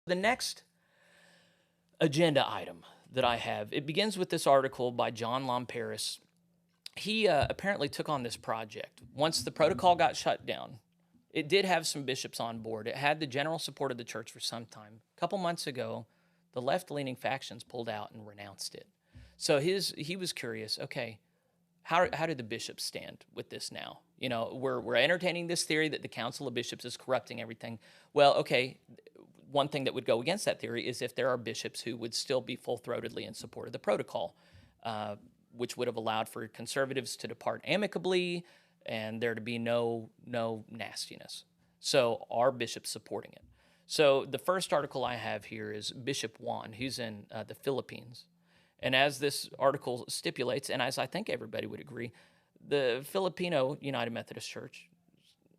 The next agenda item that I have, it begins with this article by John Lomperis. He apparently took on this project. Once the protocol got shut down, it did have some bishops on board. It had the general support of the church for some time. A couple months ago, the left-leaning factions pulled out and renounced it. So he was curious, okay, how do the bishops stand with this now? You know, we're entertaining this theory that the Council of Bishops is corrupting everything. Well, okay, one thing that would go against that theory is if there are bishops who would still be full-throatedly in support of the protocol, which would have allowed for conservatives to depart amicably and there to be no nastiness. So are bishops supporting it? So the first article I have here is Bishop Juan, who's in the Philippines. And as this article stipulates, and as I think everybody would agree, the Filipino United Methodist Church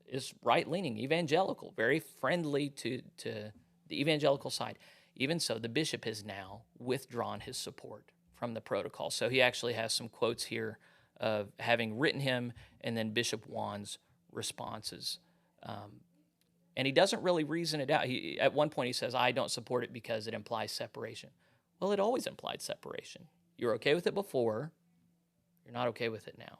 is right-leaning, evangelical, very friendly to the evangelical side. Even so, the bishop has now withdrawn his support from the protocol. So he actually has some quotes here of having written him and then Bishop Juan's responses. And he doesn't really reason it out. At one point he says, I don't support it because it implies separation. Well, it always implied separation. You're okay with it before, you're not okay with it now.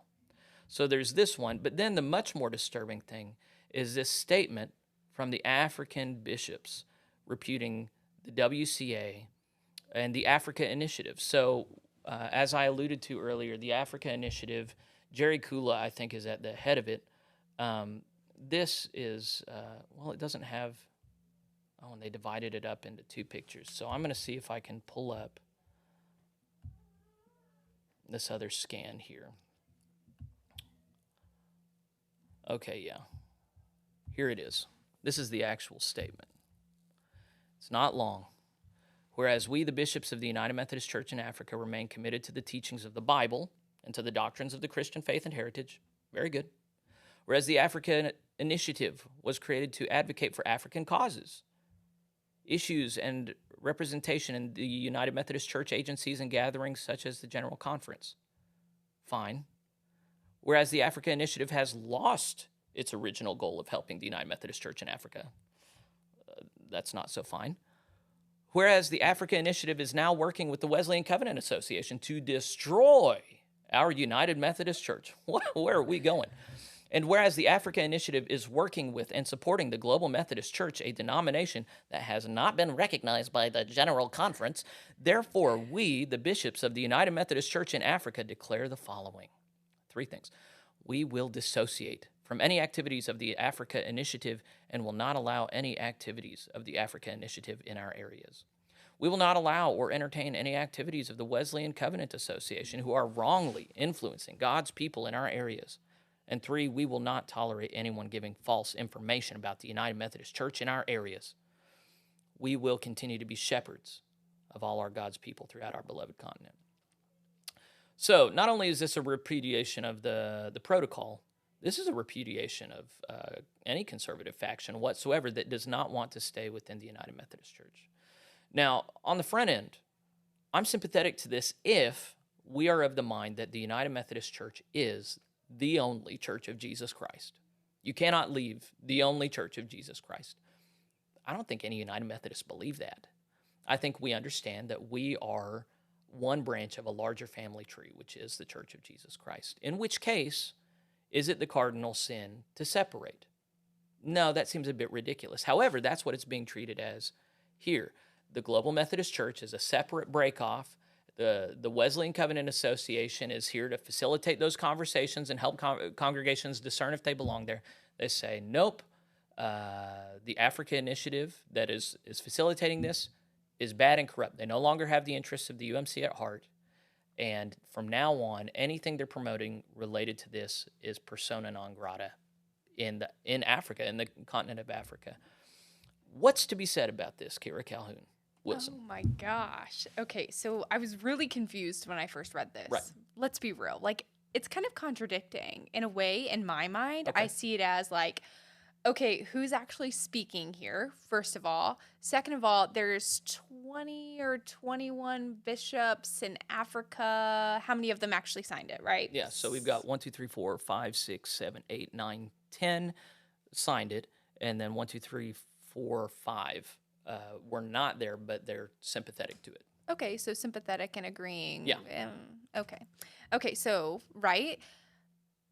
So there's this one, but then the much more disturbing thing is this statement from the African bishops reputing the WCA and the Africa Initiative. So as I alluded to earlier, the Africa Initiative, Jerry Kula, I think, is at the head of it. This is, well, it doesn't have, oh, and they divided it up into two pictures. So I'm going to see if I can pull up this other scan here. Okay, yeah. Here it is. This is the actual statement. It's not long. Whereas we, the bishops of the United Methodist Church in Africa, remain committed to the teachings of the Bible and to the doctrines of the Christian faith and heritage. Very good. Whereas the Africa Initiative was created to advocate for African causes, issues, and representation in the United Methodist Church agencies and gatherings such as the General Conference. Fine. Whereas the Africa Initiative has lost its original goal of helping the United Methodist Church in Africa. That's not so fine. Whereas the Africa Initiative is now working with the Wesleyan Covenant Association to destroy our United Methodist Church. Where are we going? And whereas the Africa Initiative is working with and supporting the Global Methodist Church, a denomination that has not been recognized by the General Conference, therefore we, the bishops of the United Methodist Church in Africa, declare the following. Three things. We will dissociate from any activities of the Africa Initiative and will not allow any activities of the Africa Initiative in our areas. We will not allow or entertain any activities of the Wesleyan Covenant Association who are wrongly influencing God's people in our areas. And three, we will not tolerate anyone giving false information about the United Methodist Church in our areas. We will continue to be shepherds of all our God's people throughout our beloved continent. So not only is this a repudiation of the protocol, this is a repudiation of any conservative faction whatsoever that does not want to stay within the United Methodist Church. Now, on the front end, I'm sympathetic to this if we are of the mind that the United Methodist Church is the only Church of Jesus Christ. You cannot leave the only Church of Jesus Christ. I don't think any United Methodists believe that. I think we understand that we are one branch of a larger family tree, which is the Church of Jesus Christ. In which case, is it the cardinal sin to separate? No, that seems a bit ridiculous. However, that's what it's being treated as here. The Global Methodist Church is a separate break-off. The Wesleyan Covenant Association is here to facilitate those conversations and help congregations discern if they belong there. They say, nope, the Africa Initiative that is facilitating this is bad and corrupt. They no longer have the interests of the UMC at heart. And from now on, anything they're promoting related to this is persona non grata in Africa, in the continent of Africa. What's to be said about this, Kira Calhoun Wilson? Oh my gosh. Okay, so I was really confused when I first read this. Right. Let's be real. Like, it's kind of contradicting in a way in my mind. Okay. I see it as like, okay, who's actually speaking here, first of all? Second of all, there's 20 or 21 bishops in Africa. How many of them actually signed it, right? Yeah, so we've got 1, 2, 3, 4, 5, 6, 7, 8, 9, 10 signed it, and then 1, 2, 3, 4, 5 were not there, but they're sympathetic to it. Okay, so sympathetic and agreeing. Yeah. Okay. Okay, so, right,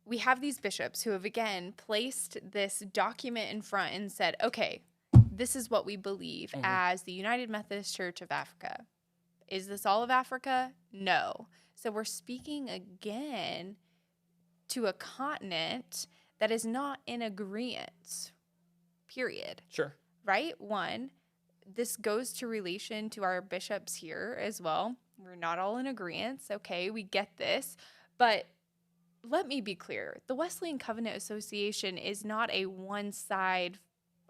we have these bishops who have, again, placed this document in front and said, okay, this is what we believe as the United Methodist Church of Africa. Is this all of Africa? No. So we're speaking again to a continent that is not in agreement, period. Sure. Right? One, this goes to relation to our bishops here as well. We're not all in agreement. Okay, we get this. But let me be clear. The Wesleyan Covenant Association is not a one side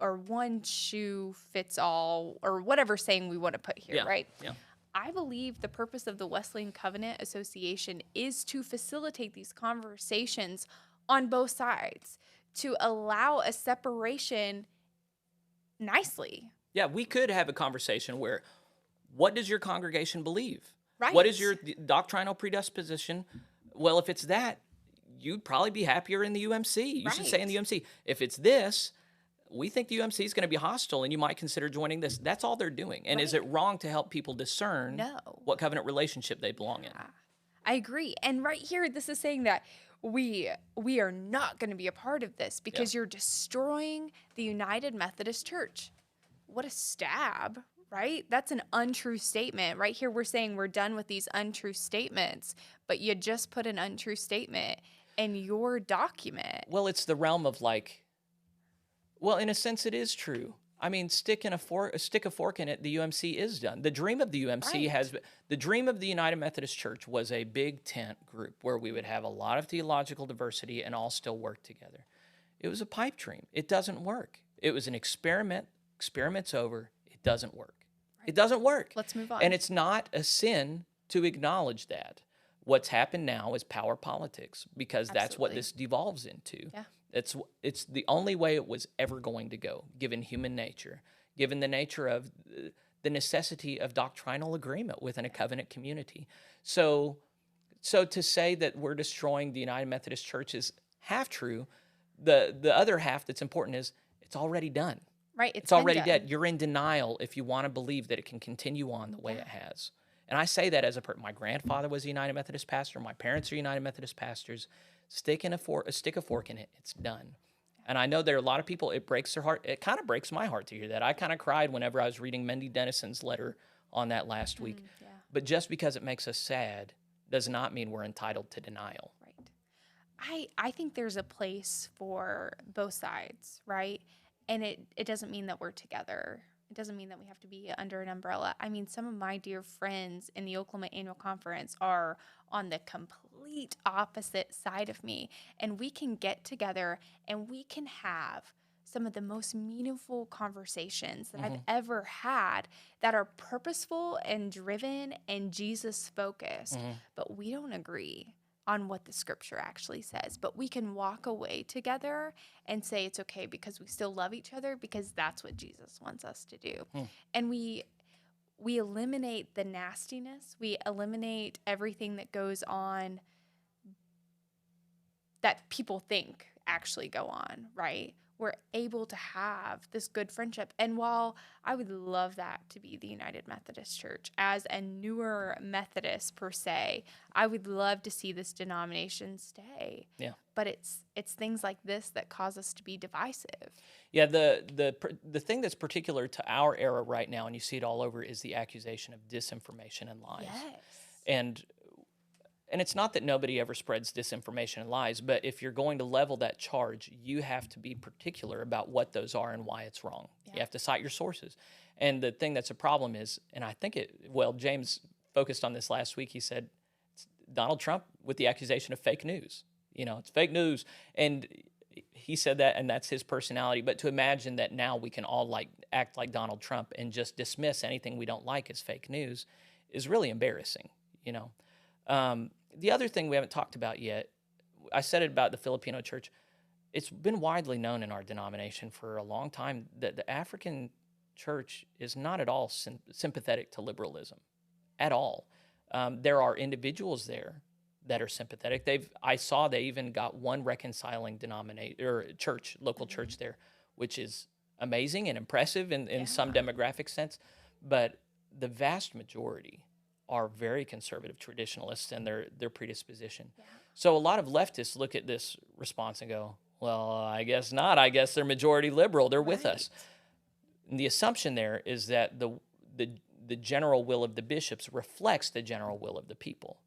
or one shoe fits all or whatever saying we want to put here, right? Yeah. I believe the purpose of the Wesleyan Covenant Association is to facilitate these conversations on both sides, to allow a separation nicely. Yeah, we could have a conversation where, what does your congregation believe? Right. What is your doctrinal predisposition? Well, if it's that, you'd probably be happier in the UMC. You should say in the UMC. If it's this, we think the UMC is going to be hostile and you might consider joining this. That's all they're doing. And is it wrong to help people discern what covenant relationship they belong in? I agree. And right here, this is saying that we are not going to be a part of this because you're destroying the United Methodist Church. What a stab, right? That's an untrue statement. Right here, we're saying we're done with these untrue statements, but you just put an untrue statement in your document. Well, it's the realm of like, well, in a sense, it is true. I mean, stick a fork in it, the UMC is done. The dream of the UMC the dream of the United Methodist Church was a big tent group where we would have a lot of theological diversity and all still work together. It was a pipe dream. It doesn't work. It was an experiment. Experiment's over. It doesn't work. It doesn't work. Let's move on. And it's not a sin to acknowledge that. What's happened now is power politics because that's what this devolves into. Yeah. It's the only way it was ever going to go, given human nature, given the nature of the necessity of doctrinal agreement within a covenant community. So to say that we're destroying the United Methodist Church is half true. The other half that's important is it's already done. Right. It's already dead. You're in denial if you want to believe that it can continue on the way it has. And I say that as my grandfather was a United Methodist pastor. My parents are United Methodist pastors. Stick a fork in it. It's done. And I know there are a lot of people, it breaks their heart. It kind of breaks my heart to hear that. I kind of cried whenever I was reading Mendy Dennison's letter on that last week. Yeah. But just because it makes us sad does not mean we're entitled to denial. Right. I think there's a place for both sides, right? And it doesn't mean that we're together. It doesn't mean that we have to be under an umbrella. I mean, some of my dear friends in the Oklahoma Annual Conference are on the complete opposite side of me. And we can get together and we can have some of the most meaningful conversations that I've ever had that are purposeful and driven and Jesus focused. But we don't agree on what the scripture actually says, but we can walk away together and say it's okay because we still love each other because that's what Jesus wants us to do. And we eliminate the nastiness. We eliminate everything that goes on that people think actually go on, right? We're able to have this good friendship. And while I would love that to be the United Methodist Church, as a newer Methodist per se, I would love to see this denomination stay. Yeah. But it's things like this that cause us to be divisive. Yeah, the thing that's particular to our era right now, and you see it all over, is the accusation of disinformation and lies. Yes. And it's not that nobody ever spreads disinformation and lies, but if you're going to level that charge, you have to be particular about what those are and why it's wrong. Yeah. You have to cite your sources. And the thing that's a problem is, and I think James focused on this last week, he said, it's Donald Trump with the accusation of fake news. It's fake news. And he said that, and that's his personality. But to imagine that now we can all act like Donald Trump and just dismiss anything we don't like as fake news is really embarrassing, The other thing we haven't talked about yet, I said it about the Filipino church. It's been widely known in our denomination for a long time that the African church is not at all sympathetic to liberalism, at all. There are individuals there that are sympathetic. I saw they even got one reconciling local church there, which is amazing and impressive in some Yeah. demographic sense, but the vast majority are very conservative traditionalists in their predisposition. Yeah. So a lot of leftists look at this response and go, well, I guess not. I guess they're majority liberal. They're with us. Right. And the assumption there is that the the general will of the bishops reflects the general will of the people,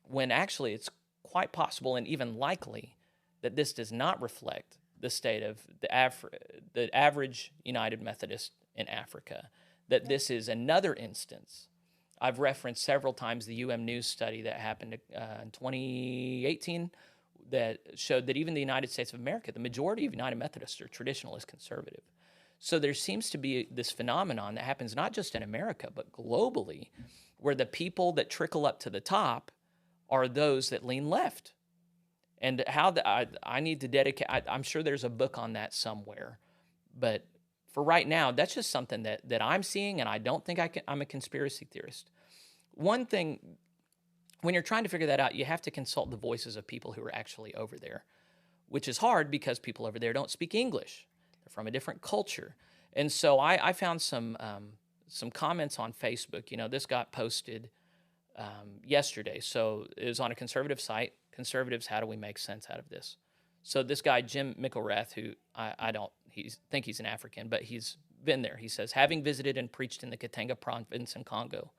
when actually it's quite possible and even likely that this does not reflect the state of the average United Methodist in Africa, that Yeah. this is another instance. I've referenced several times the News study that happened in 2018 that showed that even the United States of America, the majority of United Methodists are traditionalist conservative. So there seems to be this phenomenon that happens not just in America, but globally, where the people that trickle up to the top are those that lean left. And I need to dedicate, I'm sure there's a book on that somewhere. But for right now, that's just something that I'm seeing, and I don't think I'm a conspiracy theorist. One thing, when you're trying to figure that out, you have to consult the voices of people who are actually over there, which is hard because people over there don't speak English. They're from a different culture. And so I found some comments on Facebook. This got posted yesterday. So it was on a conservative site. Conservatives, how do we make sense out of this? So this guy, Jim Mickelrath, who I don't think he's an African, but he's been there. He says, having visited and preached in the Katanga province in Congo,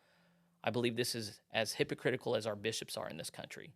I believe this is as hypocritical as our bishops are in this country.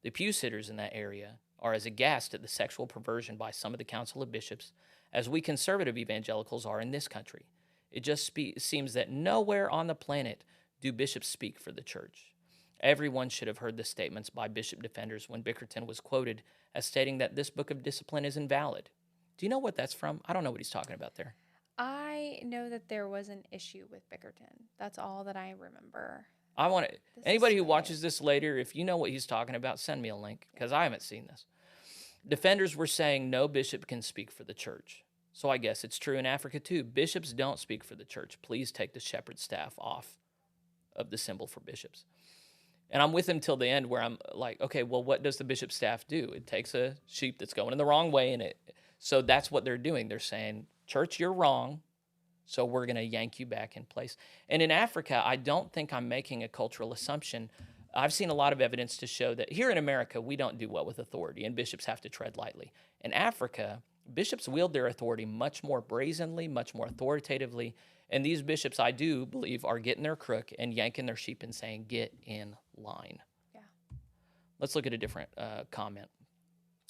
The pew sitters in that area are as aghast at the sexual perversion by some of the council of bishops as we conservative evangelicals are in this country. It just seems that nowhere on the planet do bishops speak for the church. Everyone should have heard the statements by bishop defenders when Bickerton was quoted as stating that this book of discipline is invalid. Do you know what that's from? I don't know what he's talking about there. I know that there was an issue with Bickerton. That's all that I remember. I want to. This is Anybody who strange. watches this later, if you know what he's talking about, send me a link because I haven't seen this. Defenders were saying no bishop can speak for the church. So I guess it's true in Africa too. Bishops don't speak for the church. Please take the shepherd staff off of the symbol for bishops. And I'm with him till the end where I'm like, okay, well, what does the bishop staff do? It takes a sheep that's going in the wrong way, and so that's what they're doing. They're saying, church, you're wrong, so we're going to yank you back in place. And in Africa, I don't think I'm making a cultural assumption. I've seen a lot of evidence to show that here in America, we don't do well with authority, and bishops have to tread lightly. In Africa, bishops wield their authority much more brazenly, much more authoritatively, and these bishops, I do believe, are getting their crook and yanking their sheep and saying, get in line. Yeah. Let's look at a different comment.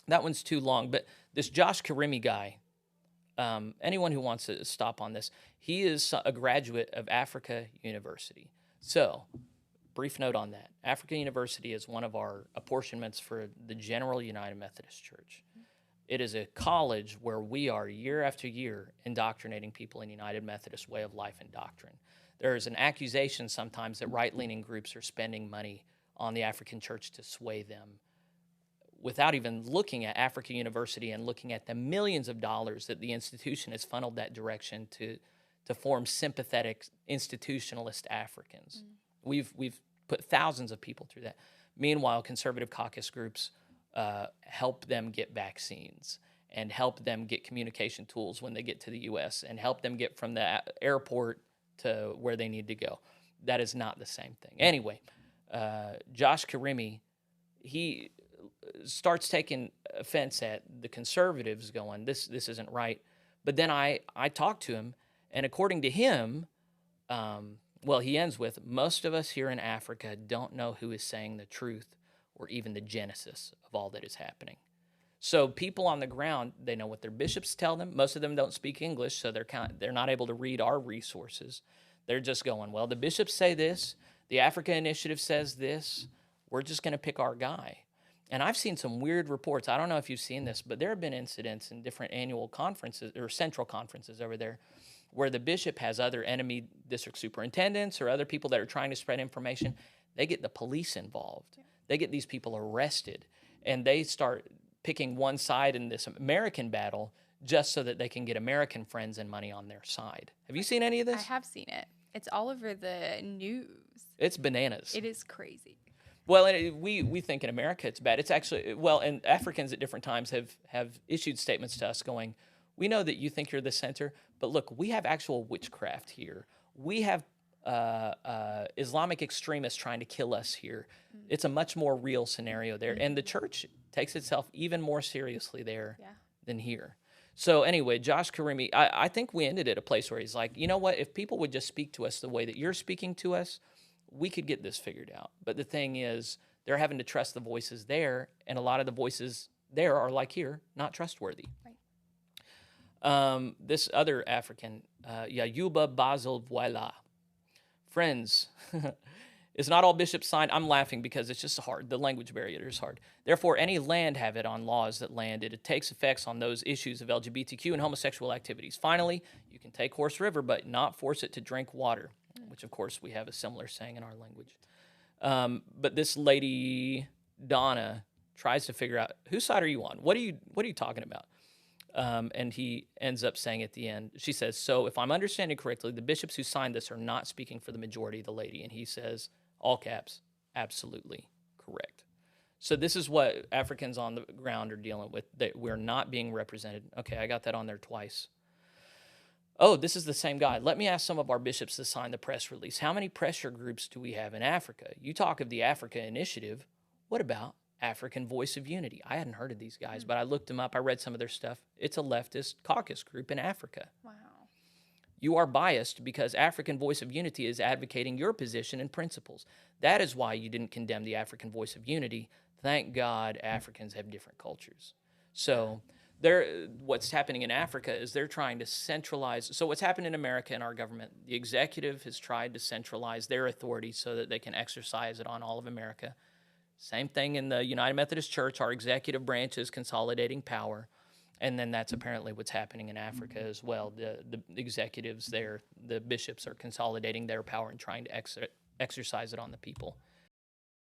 That one's too long, but this Josh Karimi guy, anyone who wants to stop on this, he is a graduate of Africa University. So, brief note on that. Africa University is one of our apportionments for the General United Methodist Church. It is a college where we are year after year indoctrinating people in United Methodist way of life and doctrine. There is an accusation sometimes that right-leaning groups are spending money on the African church to sway them without even looking at Africa University and looking at the millions of dollars that the institution has funneled that direction to form sympathetic institutionalist Africans. We've put thousands of people through that. Meanwhile, conservative caucus groups help them get vaccines and help them get communication tools when they get to the U.S. and help them get from the airport to where they need to go. That is not the same thing. Anyway, Josh Karimi, he starts taking offense at the conservatives going, this isn't right. But then I talked to him, and according to him, he ends with, most of us here in Africa don't know who is saying the truth or even the genesis of all that is happening. So people on the ground, they know what their bishops tell them. Most of them don't speak English, so they're not able to read our resources. They're just going, well, the bishops say this, the Africa Initiative says this, we're just going to pick our guy. And I've seen some weird reports. I don't know if you've seen this, but there have been incidents in different annual conferences or central conferences over there where the bishop has other enemy district superintendents or other people that are trying to spread information. They get the police involved. They get these people arrested, and they start picking one side in this American battle just so that they can get American friends and money on their side. Have you seen any of this? I have seen it. It's all over the news. It's bananas. It is crazy. Well, and we think in America it's bad. It's actually, and Africans at different times have issued statements to us going, we know that you think you're the center, but look, we have actual witchcraft here. We have Islamic extremists trying to kill us here. It's a much more real scenario there. And the church takes itself even more seriously there than here. So anyway, Josh Karimi, I think we ended at a place where he's like, you know what? If people would just speak to us the way that you're speaking to us, we could get this figured out. But the thing is, they're having to trust the voices there, and a lot of the voices there are like here, not trustworthy. Right. This other African, Yayuba Basel Voila. Friends, is not all bishops signed. I'm laughing because it's just hard. The language barrier is hard. Therefore, any land have it on laws that land it. It takes effects on those issues of LGBTQ and homosexual activities. Finally, you can take Horse River, but not force it to drink water, which, of course, we have a similar saying in our language. But this lady, Donna, tries to figure out, whose side are you on? What are you talking about? And he ends up saying at the end, she says, so if I'm understanding correctly, the bishops who signed this are not speaking for the majority of the lady. And he says, all caps, absolutely correct. So this is what Africans on the ground are dealing with, that we're not being represented. Okay, I got that on there twice. Oh, this is the same guy. Let me ask some of our bishops to sign the press release. How many pressure groups do we have in Africa? You talk of the Africa Initiative. What about African Voice of Unity? I hadn't heard of these guys, but I looked them up. I read some of their stuff. It's a leftist caucus group in Africa. Wow. You are biased because African Voice of Unity is advocating your position and principles. That is why you didn't condemn the African Voice of Unity. Thank God Africans have different cultures. So what's happening in Africa is they're trying to centralize. So what's happened in America in our government, the executive has tried to centralize their authority so that they can exercise it on all of America. Same thing in the United Methodist Church. Our executive branch is consolidating power. And then that's apparently what's happening in Africa as well. The executives there, the bishops are consolidating their power and trying to exercise it on the people.